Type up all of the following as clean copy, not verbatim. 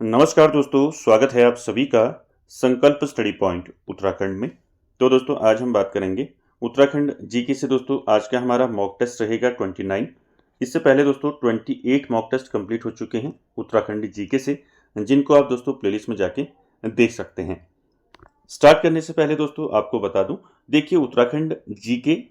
नमस्कार दोस्तों, स्वागत है आप सभी का संकल्प स्टडी पॉइंट उत्तराखंड में। तो दोस्तों आज हम बात करेंगे उत्तराखंड जीके से। दोस्तों आज का हमारा मॉक टेस्ट रहेगा 29। इससे पहले दोस्तों 28 मॉक टेस्ट कंप्लीट हो चुके हैं उत्तराखंड जीके से, जिनको आप दोस्तों प्लेलिस्ट में जाके देख सकते हैं। स्टार्ट करने से पहले दोस्तों आपको बता दूं, देखिए उत्तराखंड जीके,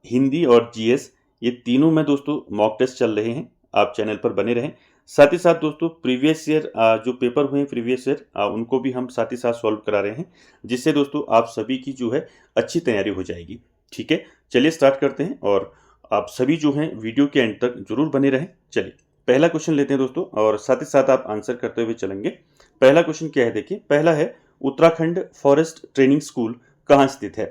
हिंदी और जीएस ये तीनों में दोस्तों मॉक टेस्ट चल रहे हैं। आप चैनल पर बने रहें। साथ ही साथ दोस्तों प्रीवियस ईयर जो पेपर हुए हैं प्रीवियस ईयर उनको भी हम साथ ही साथ सॉल्व करा रहे हैं, जिससे दोस्तों आप सभी की जो है अच्छी तैयारी हो जाएगी। ठीक है, चलिए स्टार्ट करते हैं और आप सभी जो हैं वीडियो के एंड तक जरूर बने रहें। चलिए पहला क्वेश्चन लेते हैं दोस्तों और साथ ही साथ आप आंसर करते हुए चलेंगे। पहला क्वेश्चन क्या है, देखिए पहला है उत्तराखंड फॉरेस्ट ट्रेनिंग स्कूल कहाँ स्थित है।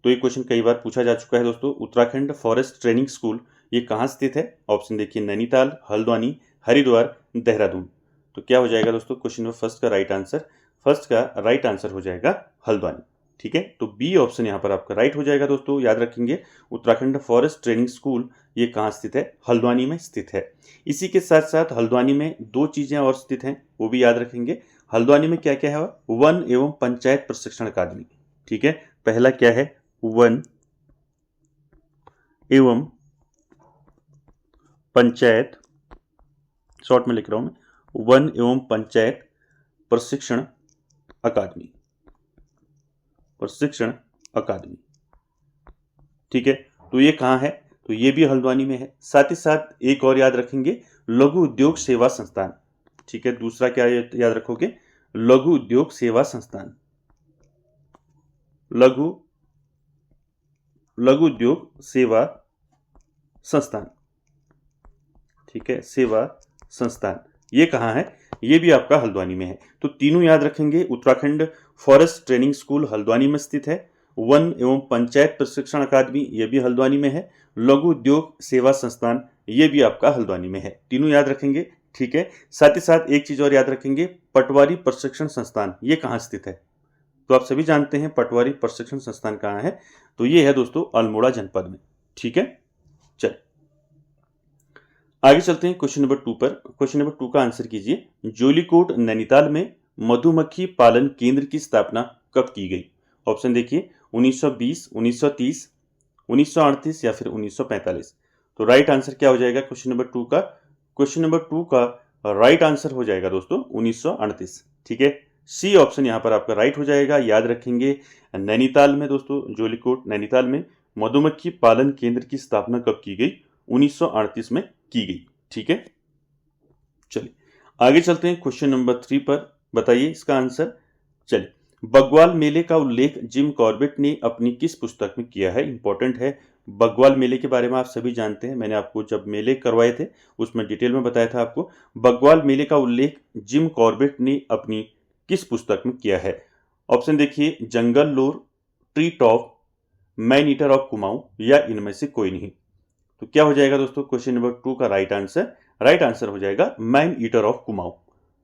तो ये क्वेश्चन कई बार पूछा जा चुका है दोस्तों। उत्तराखंड फॉरेस्ट ट्रेनिंग स्कूल ये कहाँ स्थित है? ऑप्शन देखिए नैनीताल, हल्द्वानी, हरिद्वार, देहरादून। तो क्या हो जाएगा दोस्तों क्वेश्चन नंबर फर्स्ट का राइट आंसर? फर्स्ट का राइट आंसर हो जाएगा हल्द्वानी। ठीक है, तो बी ऑप्शन यहाँ पर आपका राइट हो जाएगा दोस्तों। याद रखेंगे उत्तराखंड फॉरेस्ट ट्रेनिंग स्कूल ये कहाँ स्थित है? हल्द्वानी में स्थित है। इसी के साथ साथ हल्द्वानी में दो चीजें और स्थित हैं, वो भी याद रखेंगे। हल्द्वानी में क्या क्या है? वन एवं पंचायत प्रशिक्षण अकादमी। ठीक है, पहला क्या है? वन एवं पंचायत, शॉर्ट में लिख रहा हूं मैं, वन एवं पंचायत प्रशिक्षण अकादमी, प्रशिक्षण अकादमी। ठीक है, तो ये कहाँ है? तो ये भी हल्द्वानी में है। साथ ही साथ एक और याद रखेंगे, लघु उद्योग सेवा संस्थान। ठीक है, दूसरा क्या याद रखोगे? लघु उद्योग सेवा संस्थान, लघु उद्योग सेवा संस्थान। ठीक है, सेवा संस्थान ये कहाँ है? ये भी आपका हल्द्वानी में है। तो तीनों याद रखेंगे। Uttarakhand forest training school Haldwani में स्थित है, वन एवं पंचायत प्रशिक्षण अकादमी ये भी हल्द्वानी में है, लघु उद्योग सेवा संस्थान ये भी आपका हल्द्वानी में है। तीनों याद रखेंगे। ठीक है, साथ ही साथ एक चीज और याद रखेंगे, पटवारी प्रशिक्षण संस्थान ये कहाँ स्थित है? तो आप सभी जानते हैं पटवारी प्रशिक्षण संस्थान कहाँ है, तो ये है दोस्तों अल्मोड़ा जनपद में। ठीक है, चल आगे चलते हैं क्वेश्चन नंबर 2 पर। क्वेश्चन नंबर 2 का आंसर कीजिए। जोलीकोट नैनीताल में मधुमक्खी पालन केंद्र की स्थापना कब की गई? ऑप्शन देखिए 1920, 1930, 1938 या फिर 1945। तो राइट आंसर क्या हो जाएगा क्वेश्चन नंबर 2 का? क्वेश्चन नंबर 2 का राइट आंसर हो जाएगा दोस्तों 1938। ठीक है, सी ऑप्शन यहाँ पर आपका राइट हो जाएगा। याद रखेंगे नैनीताल में दोस्तों, जोलीकोट नैनीताल में मधुमक्खी पालन केंद्र की स्थापना कब की गई? 1938 में की गई। ठीक है, चलिए आगे चलते हैं क्वेश्चन नंबर 3 पर। बताइए इसका आंसर। चलिए, बग्वाल मेले का उल्लेख जिम कॉर्बेट ने अपनी किस पुस्तक में किया है? इंपॉर्टेंट है। बग्वाल मेले के बारे में आप सभी जानते हैं, मैंने आपको जब मेले करवाए थे उसमें डिटेल में बताया था आपको। बग्वाल मेले का उल्लेख जिम कॉर्बेट ने अपनी किस पुस्तक में किया है? ऑप्शन देखिए जंगल लोर, tree top, man eater of Kumaon या इनमें से कोई नहीं। तो क्या हो जाएगा दोस्तों क्वेश्चन नंबर 2 का राइट आंसर? राइट आंसर हो जाएगा man eater of Kumaon.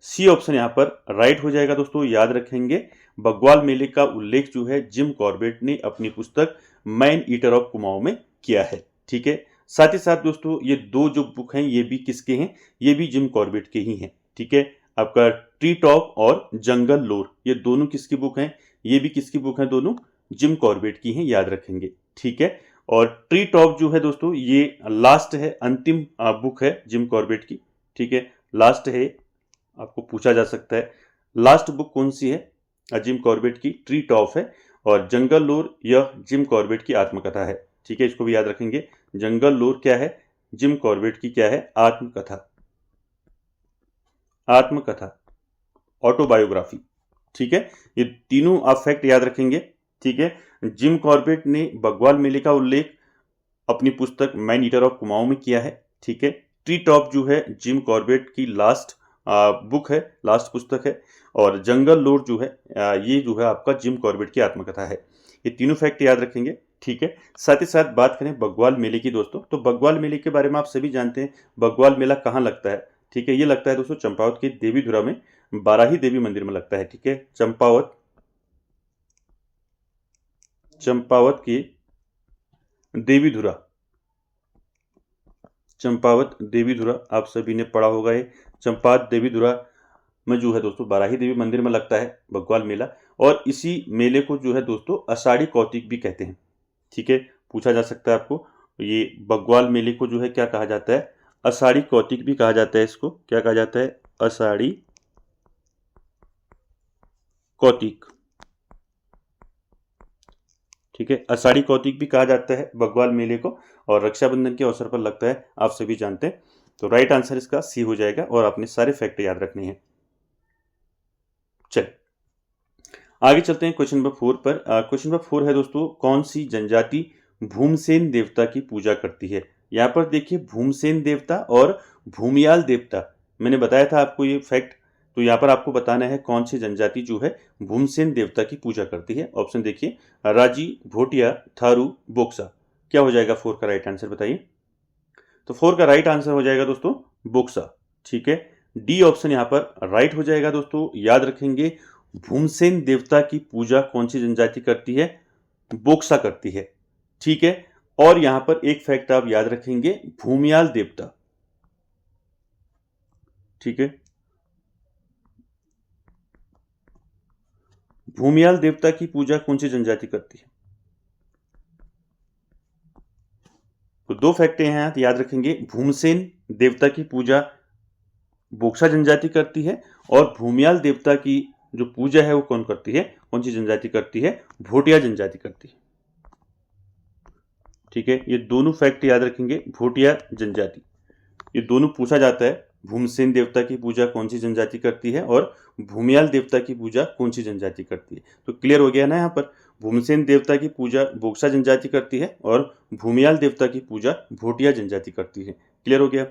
C option यहां पर राइट हो जाएगा दोस्तों। याद रखेंगे बग्वाल मेले का उल्लेख जो है जिम कॉर्बेट ने अपनी पुस्तक मैन ईटर ऑफ कुमाऊं में किया है। ठीक है, साथ ही साथ दोस्तों ये दो जो बुक हैं ये भी किसके हैं? ये भी जिम कॉर्बेट के ही हैं। ठीक है, आपका ट्री टॉप और जंगल लोर ये दोनों किसकी बुक हैं? ये भी किसकी बुक हैं? दोनों जिम कॉर्बेट की हैं, याद रखेंगे। ठीक है, और ट्री टॉप जो है दोस्तों ये लास्ट है, अंतिम बुक है जिम कॉर्बेट की। ठीक है, लास्ट है, आपको पूछा जा सकता है लास्ट बुक कौन सी है जिम कॉर्बेट की? ट्री टॉप है। और जंगल लोर यह जिम कॉर्बेट की आत्मकथा है। ठीक है, इसको भी याद रखेंगे। जंगल लोर क्या है? जिम कॉर्बेट की क्या है? आत्मकथा, आत्मकथा, ऑटोबायोग्राफी। ठीक है, ये तीनों आप फैक्ट याद रखेंगे। ठीक है, जिम कॉर्बेट ने बग्वाल मेले का उल्लेख अपनी पुस्तक मैन ईटर ऑफ कुमाऊं में किया है। ठीक है, ट्री टॉप जो है जिम कॉर्बेट की लास्ट बुक है, लास्ट पुस्तक है। और जंगल लोर जो है ये जो है आपका जिम कॉर्बेट की आत्मकथा है। ये तीनों फैक्ट याद रखेंगे। ठीक है, साथ ही साथ बात करें बग्वाल मेले की दोस्तों, तो बग्वाल मेले के बारे में आप सभी जानते हैं। बग्वाल मेला कहाँ लगता है? ठीक है, ये लगता है दोस्तों चंपावत के देवीधुरा में, बाराही देवी मंदिर में लगता है। ठीक है, चंपावत, चंपावत की देवीधुरा, चंपावत देवीधुरा आप सभी ने पढ़ा होगा। ये चंपावत देवीधुरा में जो है दोस्तों बाराही देवी मंदिर में लगता है बग्वाल मेला, और इसी मेले को जो है दोस्तों आषाढ़ी कौतिक भी कहते हैं। ठीक है, पूछा जा सकता है आपको, ये बग्वाल मेले को जो है क्या कहा जाता है, आषाढ़ी कौतिक भी कहा जाता है। इसको क्या कहा जाता है, आषाढ़ी कौतिक। ठीक है, आषाढ़ी कौतिक भी कहा जाता है बग्वाल मेले को, और रक्षाबंधन के अवसर पर लगता है, आप सभी जानते हैं। तो राइट आंसर इसका सी हो जाएगा, और आपने सारे फैक्ट याद रखने हैं। चलिए आगे चलते हैं क्वेश्चन नंबर 4 पर। क्वेश्चन नंबर 4 है दोस्तों, कौन सी जनजाति भूमसेन देवता की पूजा करती है। यहाँ पर देखिए भूमसेन देवता और भूमियाल देवता, मैंने बताया था आपको ये फैक्ट। तो यहाँ पर आपको बताना है कौन सी जनजाति जो है भूमसेन देवता की पूजा करती है। ऑप्शन देखिए, राजी, भोटिया, थारू, बोक्सा। क्या हो जाएगा 4 का राइट आंसर बताइए। तो 4 का राइट आंसर हो जाएगा दोस्तों बोक्सा। ठीक है, डी ऑप्शन यहाँ पर राइट हो जाएगा दोस्तों। याद रखेंगे, भूमसेन देवता की पूजा कौन सी जनजाति करती है, बोक्सा करती है। ठीक है, और यहां पर एक फैक्ट आप याद रखेंगे, भूमियाल देवता। ठीक है, भूमियाल देवता की पूजा कौन सी जनजाति करती है। तो दो फैक्ट हैं याद रखेंगे, भूमसेन देवता की पूजा बोक्सा जनजाति करती है, और भूमियाल देवता की जो पूजा है वो कौन करती है, कौन सी जनजाति करती है, भोटिया जनजाति करती है। ठीक है, ये दोनों फैक्ट याद रखेंगे, भोटिया जनजाति, ये दोनों पूछा जाता है। भूमसेन देवता की पूजा कौन सी जनजाति करती है, और भूमियाल देवता की पूजा कौन सी जनजाति करती है। तो क्लियर हो गया ना, यहाँ पर भूमसेन देवता की पूजा बोक्सा जनजाति करती है, और भूमियाल देवता की पूजा भोटिया जनजाति करती है। क्लियर हो गया।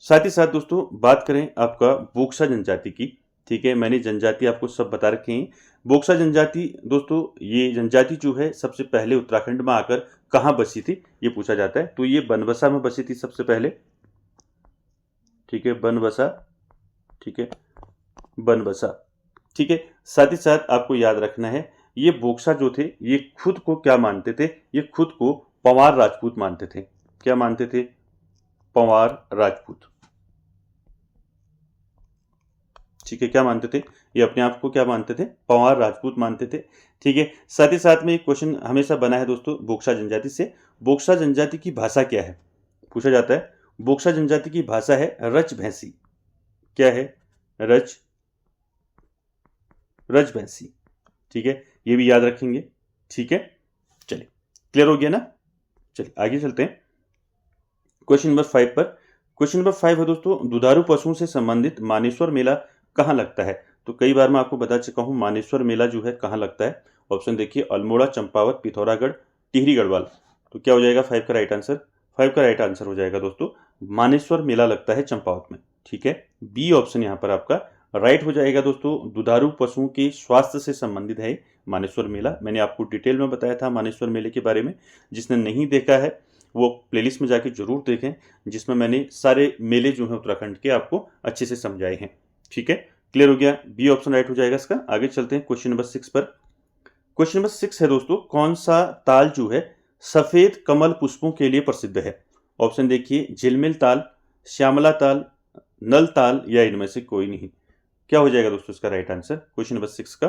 साथ ही साथ दोस्तों बात करें आपका बोक्सा जनजाति की। ठीक है, मैंने जनजाति आपको सब बता रखे हैं। बोक्सा जनजाति दोस्तों, ये जनजाति जो है सबसे पहले उत्तराखंड में आकर कहाँ बसी थी, ये पूछा जाता है। तो ये बनबसा में बसी थी सबसे पहले। ठीक है, बनबसा। ठीक है, बनबसा। ठीक है, साथ ही साथ आपको याद रखना है, ये बोक्सा जो थे ये खुद को क्या मानते थे, ये खुद को पंवार राजपूत मानते थे। क्या मानते थे, पंवार राजपूत। ठीक है, क्या मानते थे, ये अपने आप को क्या मानते थे, पंवार राजपूत मानते थे। ठीक है, साथ ही साथ में एक क्वेश्चन हमेशा बना है दोस्तों बोक्सा जनजाति से, बोक्सा जनजाति की भाषा क्या है, पूछा जाता है। बोक्सा जनजाति की भाषा है रच भैंसी। क्या है, रच भैंसी। ठीक है, ये भी याद रखेंगे। ठीक है, चलिए क्लियर हो गया ना। चलिए आगे चलते हैं क्वेश्चन नंबर 5 पर। क्वेश्चन नंबर 5 है दोस्तों, दुधारू पशुओं से संबंधित मानेश्वर मेला कहाँ लगता है। तो कई बार मैं आपको बता चुका हूँ मानेश्वर मेला जो है कहाँ लगता है। ऑप्शन देखिए, अल्मोड़ा, चंपावत, पिथौरागढ़, टिहरी गढ़वाल। तो क्या हो जाएगा 5 का राइट आंसर। 5 का राइट आंसर हो जाएगा दोस्तों, मानेश्वर मेला लगता है चंपावत में। ठीक है, बी ऑप्शन यहाँ पर आपका राइट हो जाएगा दोस्तों। दुधारू पशुओं के स्वास्थ्य से संबंधित है मानेश्वर मेला। मैंने आपको डिटेल में बताया था मानेश्वर मेले के बारे में, जिसने नहीं देखा है वो प्लेलिस्ट में जाके जरूर देखें, जिसमें मैंने सारे मेले जो हैं उत्तराखंड के आपको अच्छे से समझाए हैं। ठीक है, क्लियर हो गया, बी ऑप्शन राइट हो जाएगा इसका। आगे चलते हैं क्वेश्चन नंबर 6 पर। क्वेश्चन नंबर 6 है दोस्तों, कौन सा ताल जो है सफेद कमल पुष्पों के लिए प्रसिद्ध है। ऑप्शन देखिए, झिलमिल ताल, श्यामला ताल, नल ताल, या इनमें से कोई नहीं। क्या हो जाएगा दोस्तों इसका राइट आंसर क्वेश्चन नंबर 6 का,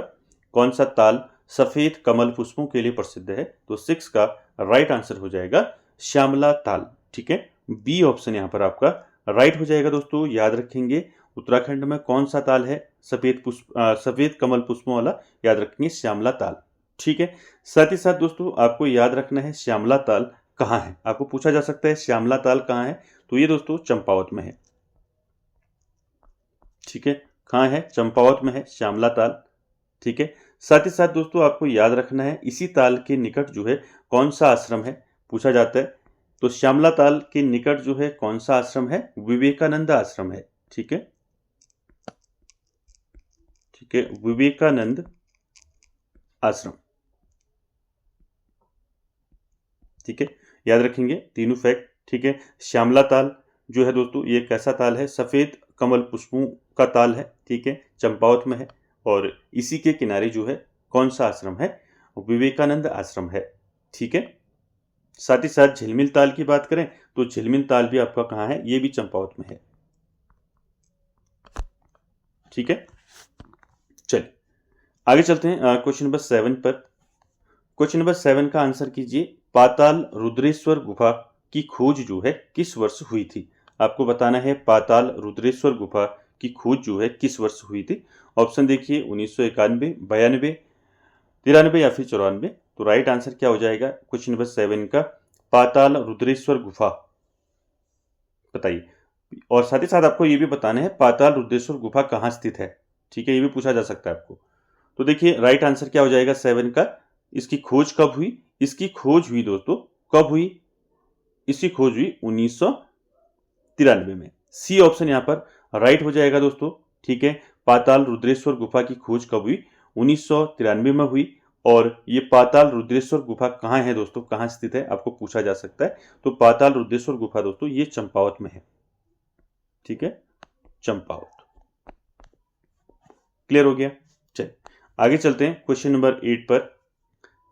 कौन सा ताल सफेद कमल पुष्पों के लिए प्रसिद्ध है। तो 6 का राइट आंसर हो जाएगा श्यामला ताल। ठीक है, बी ऑप्शन यहाँ पर आपका राइट हो जाएगा दोस्तों। याद रखेंगे, उत्तराखंड में कौन सा ताल है सफेद कमल पुष्पों वाला, याद रखेंगे श्यामला ताल। ठीक है, साथ ही साथ दोस्तों आपको याद रखना है श्यामला ताल कहाँ है। आपको पूछा जा सकता है श्यामला ताल कहाँ है, तो ये दोस्तों चंपावत में है। ठीक है, कहाँ है, चंपावत में है श्यामला ताल। ठीक है, साथ ही साथ दोस्तों आपको याद रखना है इसी ताल के निकट जो है कौन सा आश्रम है, पूछा जाता है। तो श्यामला ताल के निकट जो है कौन सा आश्रम है, विवेकानंद आश्रम है। ठीक है, ठीक है, विवेकानंद आश्रम। ठीक है, याद रखेंगे तीनों फैक्ट। ठीक है, श्यामला ताल जो है दोस्तों ये कैसा ताल है, सफेद कमल पुष्पों का ताल है। ठीक है, चंपावत में है, और इसी के किनारे जो है कौन सा आश्रम है, विवेकानंद आश्रम है। ठीक है, साथ ही साथ झिलमिल ताल की बात करें तो झिलमिल ताल भी आपका कहाँ है, ये भी चंपावत में है। ठीक है, चलिए आगे चलते हैं क्वेश्चन नंबर 7 पर। क्वेश्चन नंबर 7 का आंसर कीजिए। पाताल रुद्रेश्वर गुफा की खोज जो है किस वर्ष हुई थी? आपको बताना है पाताल रुद्रेश्वर गुफा की खोज जो है किस वर्ष हुई थी। ऑप्शन देखिए 1991, 92, 93 या फिर 94। तो राइट आंसर क्या हो जाएगा क्वेश्चन नंबर 7 का? पाताल रुद्रेश्वर गुफा। बताइए। और साथ ही साथ आपको ये भी बताना है पाताल रुद्रेश्वर गुफा कहाँ स्थित है। ठीक है, ये भी पूछा जा सकता है आपको। तो देखिए राइट आंसर क्या हो जाएगा 7 का? इसकी खोज कब हुई? इसकी खोज हुई दोस्तों कब हुई? इसकी खोज हुई 1993 में। सी ऑप्शन यहाँ पर राइट हो जाएगा दोस्तों। ठीक है, पाताल रुद्रेश्वर गुफा की खोज कब हुई? 1993 में हुई। और ये पाताल रुद्रेश्वर गुफा कहाँ है दोस्तों, कहाँ स्थित है, आपको पूछा जा सकता है। तो पाताल रुद्रेश्वर गुफा दोस्तों ये चंपावत में है। ठीक है, चंपावत। क्लियर हो गया? चलिए आगे चलते हैं क्वेश्चन नंबर 8 पर।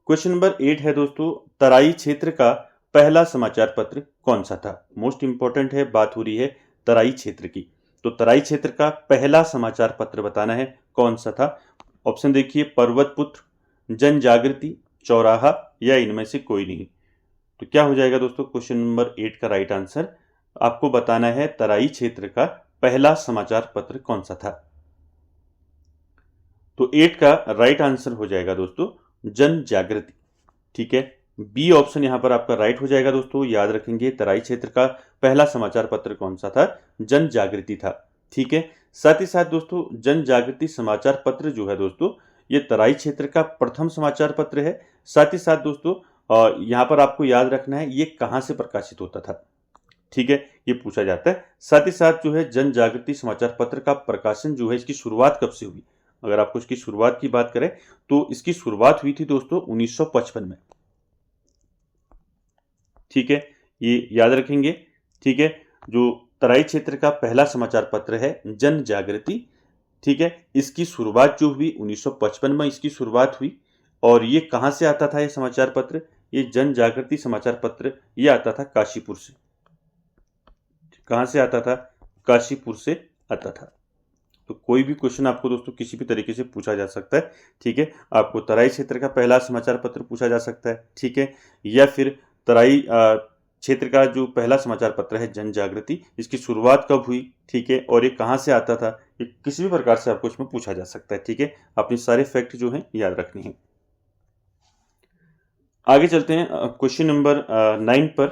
क्वेश्चन नंबर 8 है दोस्तों, तराई क्षेत्र का पहला समाचार पत्र कौन सा था? मोस्ट इंपॉर्टेंट है, बात हो रही है तराई क्षेत्र की। तो तराई क्षेत्र का पहला समाचार पत्र बताना है कौन सा था। ऑप्शन देखिए पर्वतपुत्र, जन जागृति, चौराहा या इनमें से कोई नहीं। तो क्या हो जाएगा दोस्तों क्वेश्चन नंबर 8 का राइट आंसर? आपको बताना है तराई क्षेत्र का पहला समाचार पत्र कौन सा था। तो 8 का राइट आंसर हो जाएगा दोस्तों जन जागृति। ठीक है, बी ऑप्शन यहां पर आपका राइट हो जाएगा दोस्तों। याद रखेंगे तराई क्षेत्र का पहला समाचार पत्र कौन सा था? जन जागृति था। ठीक है, साथ ही साथ दोस्तों जन जागृति समाचार पत्र जो है दोस्तों ये तराई क्षेत्र का प्रथम समाचार पत्र है। साथ ही साथ दोस्तों यहां पर आपको याद रखना है ये कहां से प्रकाशित होता था। ठीक है, ये पूछा जाता है। साथ ही साथ जो है जन जागृति समाचार पत्र का प्रकाशन जो है इसकी शुरुआत कब से हुई? अगर आपको इसकी शुरुआत की बात करें तो इसकी शुरुआत हुई थी दोस्तों 1955 में। ठीक है, ये याद रखेंगे। ठीक है, जो तराई क्षेत्र का पहला समाचार पत्र है जन जागृति, ठीक है, इसकी शुरुआत जो हुई 1955 में इसकी शुरुआत हुई। और ये कहां से आता था ये समाचार पत्र? ये जन जागृति समाचार पत्र ये आता था काशीपुर से। कहां से आता था? काशीपुर से आता था। तो कोई भी क्वेश्चन आपको दोस्तों किसी भी तरीके से पूछा जा सकता है। ठीक है, आपको तराई क्षेत्र का पहला समाचार पत्र पूछा जा सकता है। ठीक है, या फिर तराई क्षेत्र का जो पहला समाचार पत्र है जन जागृति इसकी शुरुआत कब हुई? ठीक है, और ये कहाँ से आता था? ये किसी भी प्रकार से आपको इसमें पूछा जा सकता है। ठीक है, अपने सारे फैक्ट जो हैं याद रखने हैं। आगे चलते हैं क्वेश्चन नंबर 9 पर।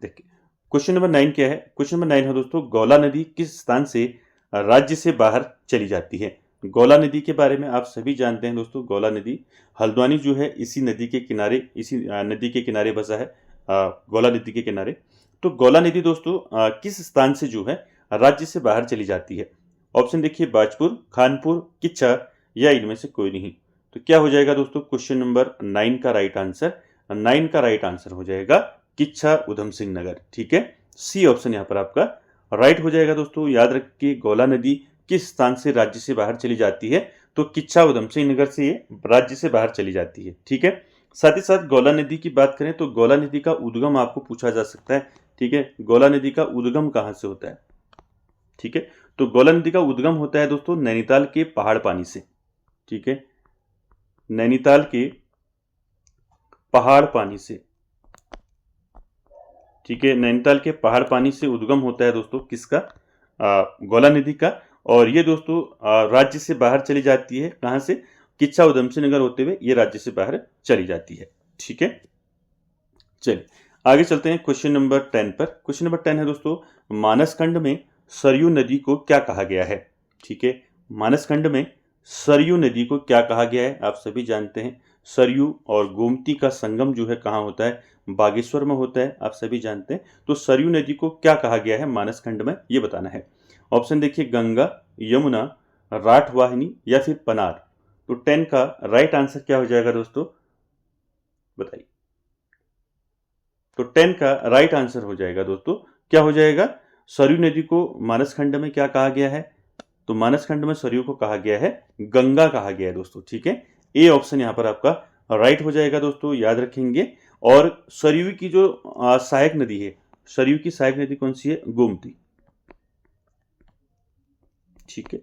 देखिए क्वेश्चन नंबर 9 क्या है? क्वेश्चन नंबर 9 है दोस्तों, गौला नदी किस स्थान से राज्य से बाहर चली जाती है? गौला नदी के बारे में आप सभी जानते हैं दोस्तों। गौला नदी हल्द्वानी जो है इसी नदी के किनारे, इसी नदी के किनारे बसा है, गौला नदी के किनारे। तो गौला नदी दोस्तों किस स्थान से जो है राज्य से बाहर चली जाती है? ऑप्शन देखिए बाजपुर, खानपुर, किच्छा या इनमें से कोई नहीं। तो क्या हो जाएगा दोस्तों क्वेश्चन नंबर 9 का राइट आंसर? 9 का राइट आंसर हो जाएगा किच्छा उधम सिंह नगर। ठीक है, सी ऑप्शन यहाँ पर आपका राइट हो जाएगा दोस्तों। याद रखिए गौला नदी किस स्थान से राज्य से बाहर चली जाती है? तो किच्छा उधम सिंह नगर से ये राज्य से बाहर चली जाती है। ठीक है, साथ ही साथ गौला नदी की बात करें तो गौला नदी का उद्गम आपको पूछा जा सकता है। ठीक है, गौला नदी का उद्गम कहाँ से होता है? ठीक है, तो गौला नदी का उद्गम होता है दोस्तों नैनीताल के पहाड़ पानी से। ठीक है, नैनीताल के पहाड़ पानी से। ठीक है, नैनीताल के पहाड़ पानी से उद्गम होता है दोस्तों किसका? गौला नदी का। और ये दोस्तों राज्य से बाहर चली जाती है। कहां से? किच्छा उधम सिंह नगर होते हुए ये राज्य से बाहर चली जाती है। ठीक है, चलिए आगे चलते हैं क्वेश्चन नंबर 10 पर। क्वेश्चन नंबर 10 है दोस्तों, मानसखंड में सरयू नदी को क्या कहा गया है? ठीक है, मानसखंड में सरयू नदी को क्या कहा गया है? आप सभी जानते हैं सरयू और गोमती का संगम जो है कहाँ होता है? बागेश्वर में होता है, आप सभी जानते हैं। तो सरयू नदी को क्या कहा गया है मानसखंड में, ये बताना है। ऑप्शन देखिए गंगा, यमुना, राठवाहिनी या फिर पनार। तो 10 का राइट आंसर क्या हो जाएगा दोस्तों, बताइए। तो 10 का राइट आंसर हो जाएगा दोस्तों, क्या हो जाएगा? सरयू नदी को मानसखंड में क्या कहा गया है? तो मानसखंड में सरयू को कहा गया है गंगा कहा गया है दोस्तों। ठीक है, ए ऑप्शन यहां पर आपका राइट हो जाएगा दोस्तों, याद रखेंगे। और सरयू की जो सहायक नदी है, सरयू की सहायक नदी कौन सी है? गोमती। ठीक है।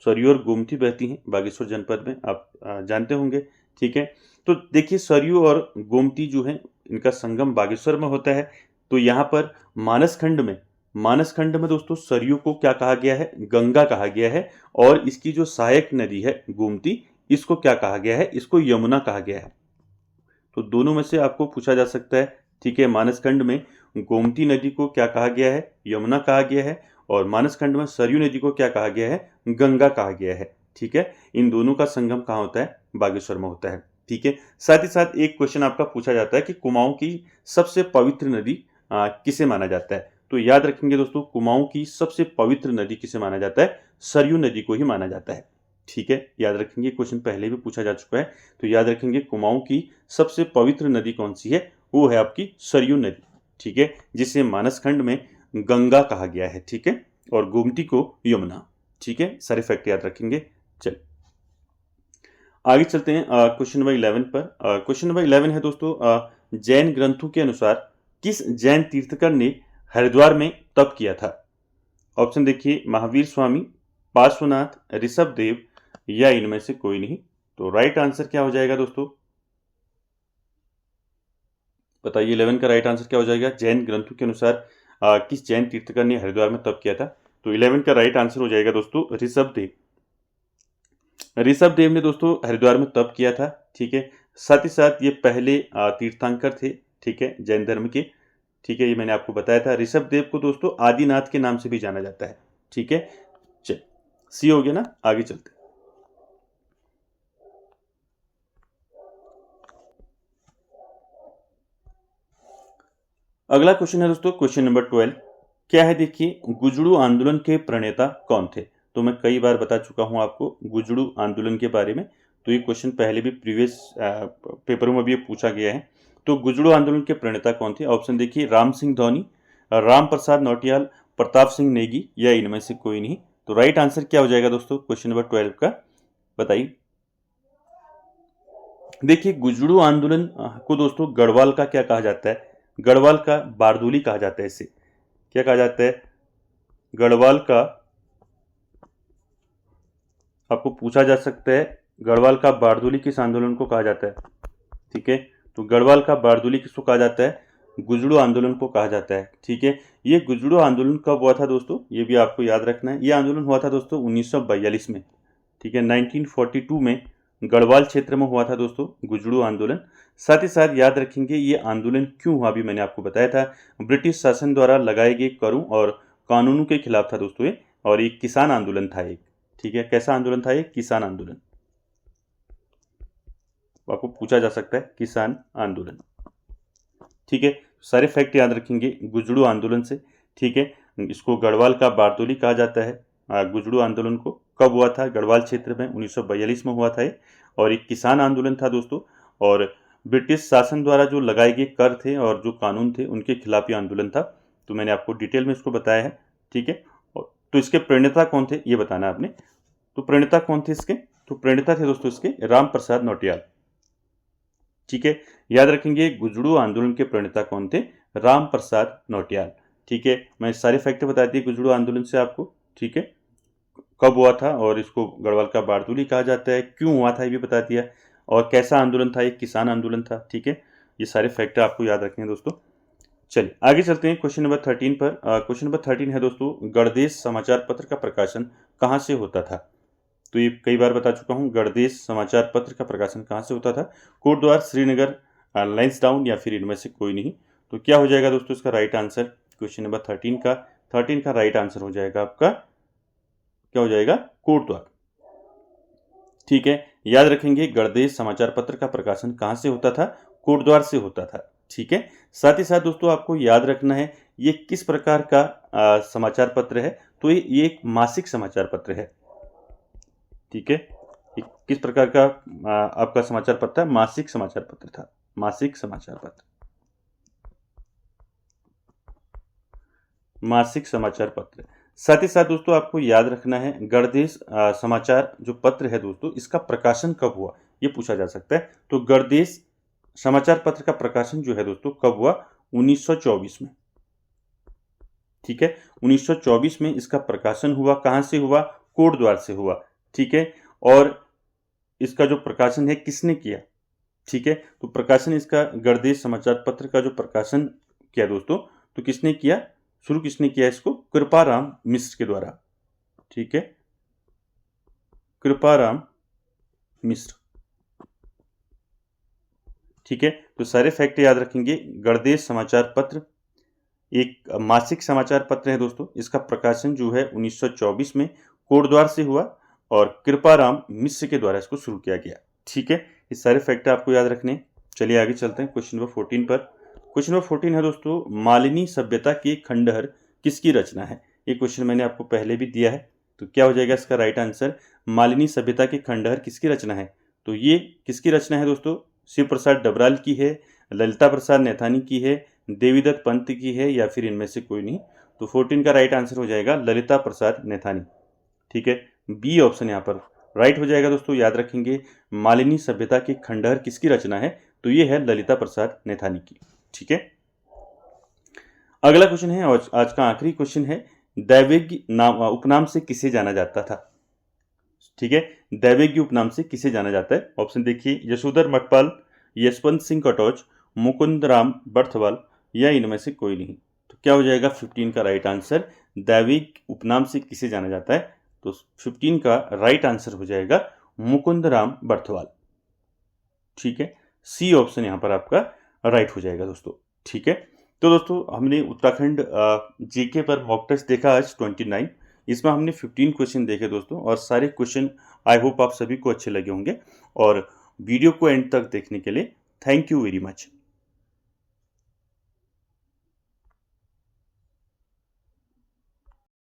सरयू और गोमती बहती हैं बागेश्वर जनपद में, आप जानते होंगे। ठीक है, तो देखिए सरयू और गोमती जो है इनका संगम बागेश्वर में होता है। तो यहाँ पर मानसखंड में दोस्तों सरयू को क्या कहा गया है, गंगा कहा गया है। और इसकी जो सहायक नदी है गोमती, इसको क्या कहा गया है, इसको यमुना कहा गया है। तो दोनों में से आपको पूछा जा सकता है। ठीक है, मानसखंड में गोमती नदी को क्या कहा गया है, यमुना कहा गया है। और मानसखंड में सरयू नदी को क्या कहा गया है, गंगा कहा गया है। ठीक है, इन दोनों का संगम कहाँ होता है, बागेश्वर में होता है। ठीक है, साथ ही साथ एक क्वेश्चन आपका पूछा जाता है कि कुमाऊं की सबसे पवित्र नदी किसे माना जाता है। तो याद रखेंगे दोस्तों, कुमाऊं की सबसे पवित्र नदी किसे माना जाता है, सरयू नदी को ही माना जाता है। ठीक है, याद रखेंगे, क्वेश्चन पहले भी पूछा जा चुका है। तो याद रखेंगे कुमाऊं की सबसे पवित्र नदी कौन सी है, वो है आपकी सरयू नदी। ठीक है, जिसे मानसखंड में गंगा कहा गया है। ठीक है, और गोमती को यमुना। ठीक है, सारे फैक्ट याद रखेंगे। चल आगे चलते हैं क्वेश्चन नंबर 11 पर। क्वेश्चन नंबर 11 है दोस्तों, जैन ग्रंथों के अनुसार किस जैन तीर्थकर ने हरिद्वार में तप किया था। ऑप्शन देखिए, महावीर स्वामी, पार्श्वनाथ, ऋषभ देव या इनमें से कोई नहीं। तो राइट आंसर क्या हो जाएगा दोस्तों, बताइए 11 का राइट आंसर क्या हो जाएगा। जैन ग्रंथों के अनुसार किस जैन तीर्थकर ने हरिद्वार में तप किया था। तो 11 का राइट आंसर हो जाएगा दोस्तों ऋषभ देव। ऋषभ देव ने दोस्तों हरिद्वार में तप किया था। ठीक है, साथ ही साथ ये पहले तीर्थंकर थे। ठीक है, जैन धर्म के। ठीक है, ये मैंने आपको बताया था। ऋषभ देव को दोस्तों आदिनाथ के नाम से भी जाना जाता है। ठीक है, चल सी हो गया ना, आगे चलते हैं। अगला क्वेश्चन है दोस्तों, क्वेश्चन नंबर 12 क्या है, देखिए गुजड़ू आंदोलन के प्रणेता कौन थे। तो मैं कई बार बता चुका हूं आपको गुजड़ू आंदोलन के बारे में। तो ये क्वेश्चन पहले भी प्रीवियस पेपरों में भी पूछा गया है। तो गुजड़ू आंदोलन के प्रणेता कौन थे। ऑप्शन देखिए, राम सिंह धौनी, राम प्रसाद नौटियाल, प्रताप सिंह नेगी या इनमें से कोई नहीं। तो राइट आंसर क्या हो जाएगा दोस्तों क्वेश्चन नंबर 12 का, बताइए। देखिए गुजड़ू आंदोलन को दोस्तों गढ़वाल का क्या कहा जाता है, गढ़वाल का बारदोली कहा जाता है। इसे क्या कहा जाता है, गढ़वाल का, आपको पूछा जा सकता है गढ़वाल का बारदोली किस आंदोलन को कहा जाता है। ठीक है, तो गढ़वाल का बारदोली किसको कहा जाता है, गुजड़ू आंदोलन को कहा जाता है। ठीक है, ये गुजड़ू आंदोलन कब हुआ था दोस्तों, ये भी आपको याद रखना है। ये आंदोलन हुआ था दोस्तों 1942 में। ठीक है, 1942 में गढ़वाल क्षेत्र में हुआ था दोस्तों गुजड़ू आंदोलन। साथ ही साथ याद रखेंगे ये आंदोलन क्यों हुआ, भी मैंने आपको बताया था। ब्रिटिश शासन द्वारा लगाए गए करों और कानूनों के खिलाफ था दोस्तों ये, और एक किसान आंदोलन था एक। ठीक है, कैसा आंदोलन था ये, किसान आंदोलन। आपको पूछा जा सकता है किसान आंदोलन। ठीक है, सारे फैक्ट याद रखेंगे गुजड़ू आंदोलन से। ठीक है, इसको गढ़वाल का बारदोली कहा जाता है। गुजड़ू आंदोलन को कब हुआ था, गढ़वाल क्षेत्र में 1942 में हुआ था ये, और एक किसान आंदोलन था दोस्तों। और ब्रिटिश शासन द्वारा जो लगाए गए कर थे और जो कानून थे उनके खिलाफ ये आंदोलन था। तो मैंने आपको डिटेल में इसको बताया है। ठीक है, तो इसके प्रणेता कौन थे ये बताना आपने। तो प्रणेता कौन थे इसके, तो प्रणेता थे दोस्तों इसके राम प्रसाद नौटियाल। ठीक है, याद रखेंगे गुजड़ू आंदोलन के प्रणेता कौन थे, राम प्रसाद नौटियाल। ठीक है, मैं सारे फैक्ट बता दिए गुजड़ू आंदोलन से आपको। ठीक है, कब हुआ था और इसको गढ़वाल का बारदोली कहा जाता है, क्यों हुआ था ये भी बता दिया, और कैसा आंदोलन था, एक किसान आंदोलन था। ठीक है, ये सारे फैक्ट आपको याद रखने हैं दोस्तों। चलिए आगे चलते हैं क्वेश्चन नंबर 13 पर। क्वेश्चन नंबर 13 है दोस्तों, गणदेश समाचार पत्र का प्रकाशन कहाँ से होता था। तो ये कई बार बता चुका हूँ, गणदेश समाचार पत्र का प्रकाशन कहाँ से होता था, कोटद्वार, श्रीनगर, लांसडाउन या फिर इनमें से कोई नहीं। तो क्या हो जाएगा दोस्तों इसका राइट आंसर, क्वेश्चन नंबर 13 का राइट आंसर हो जाएगा आपका, क्या हो जाएगा, कोटद्वार। ठीक है, याद रखेंगे गणदेश समाचार पत्र का प्रकाशन कहाँ से होता था, कोटद्वार से होता था। ठीक है, साथ ही साथ दोस्तों आपको याद रखना है ये किस प्रकार का समाचार पत्र है। तो ये एक मासिक समाचार पत्र है। ठीक है, ये किस प्रकार का आपका समाचार पत्र है, मासिक समाचार पत्र था, मासिक समाचार पत्र, मासिक समाचार पत्र। साथ ही साथ दोस्तों आपको याद रखना है गणदेश समाचार जो पत्र है दोस्तों, इसका प्रकाशन कब हुआ ये पूछा जा सकता है। तो गणदेश समाचार पत्र का प्रकाशन जो है दोस्तों कब हुआ, 1924 में। ठीक है, 1924 में इसका प्रकाशन हुआ। कहां से हुआ, कोटद्वार से हुआ, ठीक है। और इसका जो प्रकाशन है किसने किया, ठीक है। तो प्रकाशन इसका गणदेश समाचार पत्र का जो प्रकाशन किया दोस्तों, तो किसने किया, शुरू किसने किया इसको, कृपाराम मिश्र के द्वारा, ठीक है, कृपाराम मिश्र, ठीक है। तो सारे फैक्ट याद रखेंगे। गणदेश समाचार पत्र एक मासिक समाचार पत्र है दोस्तों, इसका प्रकाशन जो है 1924 में कोटद्वार से हुआ और कृपाराम मिश्र के द्वारा इसको शुरू किया गया, ठीक है। ये सारे फैक्ट आपको याद रखने। चलिए आगे चलते हैं क्वेश्चन नंबर 14 पर। क्वेश्चन नंबर 14 है दोस्तों, मालिनी सभ्यता के खंडहर किसकी रचना है। ये क्वेश्चन मैंने आपको पहले भी दिया है, तो क्या हो जाएगा इसका राइट आंसर, मालिनी सभ्यता के खंडहर किसकी रचना है। तो ये किसकी रचना है दोस्तों, शिव प्रसाद डबराल की है, ललिता प्रसाद नैथानी की है, देवीदत्त पंत की है, या फिर इनमें से कोई नहीं। तो 14 का राइट आंसर हो जाएगा ललिता प्रसाद नैथानी, ठीक है। बी ऑप्शन यहाँ पर राइट हो जाएगा दोस्तों, याद रखेंगे। मालिनी सभ्यता के खंडहर किसकी रचना है, तो ये है ललिता प्रसाद नैथानी की, ठीक है। अगला क्वेश्चन है और आज का आखिरी क्वेश्चन है, दैवेज्ञ नाम उपनाम से किसे जाना जाता था, ठीक है। दैवेज्ञ उपनाम से किसे जाना जाता है। ऑप्शन देखिए, यशोधर मठपाल, यशवंत सिंह कटोच, मुकुंद राम बर्थवाल, या इनमें से कोई नहीं। तो क्या हो जाएगा 15 का राइट आंसर, दैवेज्ञ उपनाम से किसे जाना जाता है। तो 15 का राइट आंसर हो जाएगा मुकुंद राम बर्थवाल, ठीक है। सी ऑप्शन यहाँ पर आपका राइट हो जाएगा दोस्तों, ठीक है। तो दोस्तों हमने उत्तराखंड जीके पर मॉक टेस्ट देखा आज 29, इसमें हमने 15 क्वेश्चन देखे दोस्तों, और सारे क्वेश्चन आई होप आप सभी को अच्छे लगे होंगे। और वीडियो को एंड तक देखने के लिए थैंक यू वेरी मच।